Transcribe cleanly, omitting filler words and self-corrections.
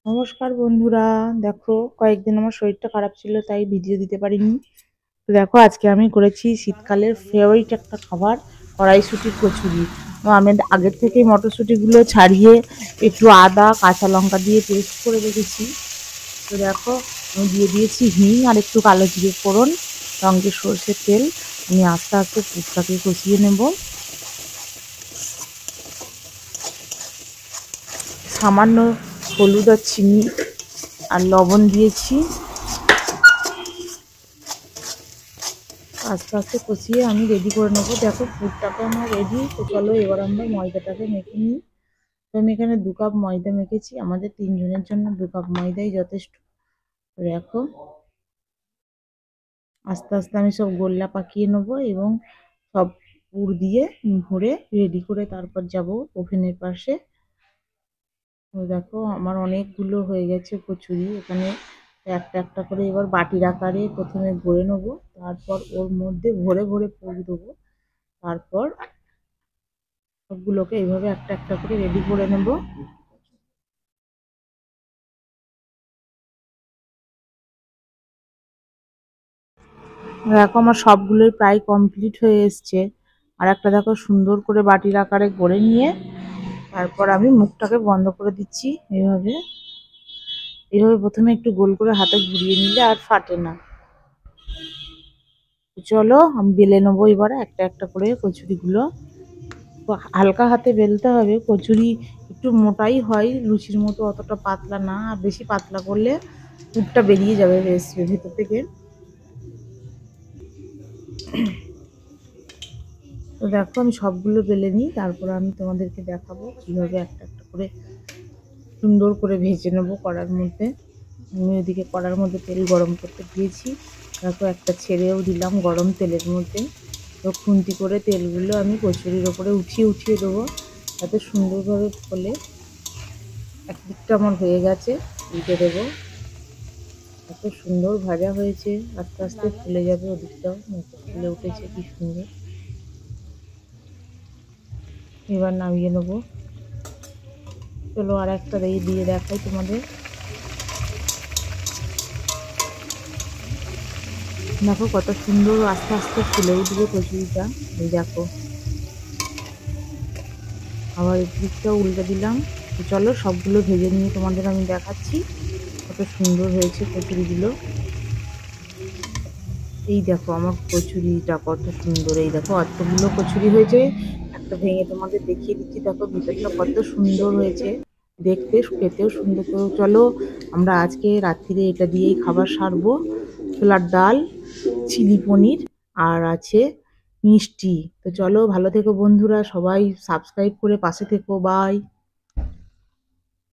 নমস্কার বন্ধুরা। দেখো, কয়েকদিন আমার শরীরটা খারাপ ছিল, তাই ভিডিও দিতে পারিনি। তো দেখো, আজকে আমি করেছি শীতকালের ফেভারিট একটা খাবার, কড়াইশুঁটির কচুরি। তো আমি আগের থেকেই মটরশুঁটিগুলো ছাড়িয়ে একটু আদা কাঁচা লঙ্কা দিয়ে পেস্ট করে রেখেছি। তো দেখো, আমি দিয়ে দিয়েছি হিং আর একটু কালো জিরে ফোড়ন, সঙ্গে সর্ষের তেল। আমি আস্তে আস্তে পুরটাকে কষিয়ে নেব। সামান্য হলুদ আর চিনি আর লবণ দিয়েছি। আস্তে আস্তে কষিয়ে আমি রেডি করে নেবো। দেখো, পুরটাকে আমার রেডি। তো চলো এবার আমরা ময়দাটাকে মেখে নিই। তো আমি এখানে 2 কাপ ময়দা মেখেছি। আমাদের 3 জনের জন্য 2 কাপ ময়দাই যথেষ্ট। দেখো, আস্তে আস্তে আমি সব গোল্লা পাকিয়ে নেবো এবং সব পুর দিয়ে ভরে রেডি করে তারপর যাব ওভেনের পাশে। তো দেখো, আমার অনেকগুলো হয়ে গেছে কচুরি। এখানে একটা একটা করে এবার বাটির আকারে প্রথমে ভরে নেবো, তারপর ওর মধ্যে ভরে ভরে পুর দেবো। তারপর সবগুলোকে এইভাবে একটা একটা করে রেডি করে নেব। দেখো, আমার সবগুলোই প্রায় কমপ্লিট হয়ে এসছে। আর একটা দেখো, সুন্দর করে বাটির আকারে করে নিয়ে তারপর আমি মুখটাকে বন্ধ করে দিচ্ছি। এইভাবে এইভাবে প্রথমে একটু গোল করে হাতে ঘুরিয়ে নিলে আর ফাটে না। চলো আমি বেলে নেবো এবারে একটা একটা করে কচুরিগুলো। হালকা হাতে বেলতে হবে। কচুরি একটু মোটাই হয়, লুচির মতো অতটা পাতলা না। আর বেশি পাতলা করলে পুরটা বেরিয়ে যাবে বেশ ভেতর থেকে। তো দেখো, আমি সবগুলো বেলে নিই, তারপর আমি তোমাদেরকে দেখাবো কীভাবে একটা একটা করে সুন্দর করে ভেজে নেবো কড়ার মধ্যে। আমি ওইদিকে কড়ার মধ্যে তেল গরম করতে দিয়েছি। দেখো, একটা ছেড়েও দিলাম গরম তেলের মধ্যে। তো খুন্তি করে তেলগুলো আমি কচুরির ওপরে উঠিয়ে উঠিয়ে দেবো, যাতে সুন্দরভাবে ফোলে। একদিকটা আমার হয়ে গেছে, উল্টে দেবো। এত সুন্দর ভাজা হয়েছে, আস্তে আস্তে ফুলে যাবে। ওদিকটাও ফুলে উঠেছে কি সুন্দর। এবার নামিয়ে নেবো। চলো আর একটা দিয়ে দেখাই তোমাদের। দেখো কত সুন্দর আস্তে আস্তে ফুলে উঠবে কচুরিটা। এই দেখো, আবার এই দিকটাও উল্টে দিলাম। তো চলো সবগুলো ভেজে নিয়ে তোমাদের আমি দেখাচ্ছি কত সুন্দর হয়েছে কচুরিগুলো। এই দেখো, আমার কচুরিটা কত সুন্দর। এই দেখো, অতগুলো কচুরি হয়েছে। একটা ভেঙে তোমাদের দেখিয়ে দিচ্ছি। দেখো ভিতরটা কত সুন্দর হয়েছে দেখতে, খেতেও সুন্দর। তো চলো আমরা আজকে রাত্রিরে এটা দিয়েই খাবার সারবো। ছোলার ডাল, চিলি পনির আর আছে মিষ্টি। তো চলো, ভালো থেকো বন্ধুরা, সবাই সাবস্ক্রাইব করে পাশে থেকো। বাই।